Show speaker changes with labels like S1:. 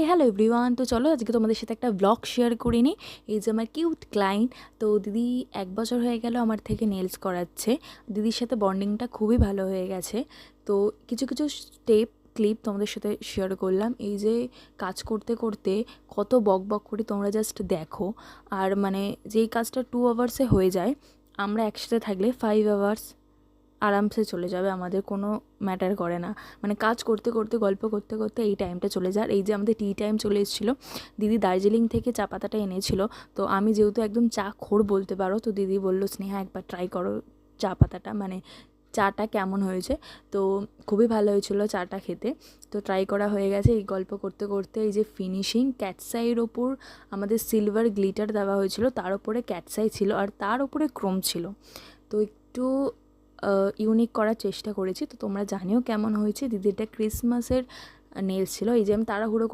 S1: Hello everyone, তো চলো আজকে তোমাদের সাথে একটা ব্লগ শেয়ার করে নিই। এই যে আমার কিউট ক্লায়েন্ট, তো দিদি 1 বছর হয়ে গেল আমার থেকে নেলস করাচ্ছে। দিদির সাথে বন্ডিংটা খুবই ভালো হয়ে গেছে। তো কিছু কিছু স্টেপ ক্লিপ তোমাদের সাথে শেয়ার করলাম। এই যে কাজ করতে করতে কত বক বক করি তোমরা জাস্ট দেখো। আর মানে যেই কাজটা 2 আওয়ার্সে হয়ে যায়, আমরা একসাথে থাকলে 5 আওয়ার্স আরামসে চলে যাবে, আমাদের কোনো ম্যাটার করে না। মানে কাজ করতে করতে গল্প করতে করতে এই টাইমটা চলে যায়। এই যে আমাদের টি টাইম চলে এসেছিলো, দিদি দার্জিলিং থেকে চা পাতাটা এনেছিল। তো আমি যেহেতু একদম চা খোর বলতে পারো, তো দিদি বললো স্নেহা একবার ট্রাই করো চা পাতাটা, মানে চাটা কেমন হয়েছে। তো খুবই ভালো হয়েছিল চাটা খেতে। তো ট্রাই করা হয়ে গেছে। এই গল্প করতে করতে এই যে ফিনিশিং ক্যাটসাইয়ের ওপর আমাদের সিলভার গ্লিটার দেওয়া হয়েছিল, তার উপরে ক্যাটসাই ছিল আর তার উপরে ক্রোম ছিল। তো একটু ইউনিক করার চেষ্টা করেছি। তো তোমরা জানিও কেমন হয়েছে। দিদিটা ক্রিসমাসের নেলস ছিল। এই যে আমি তাড়াহুড়ো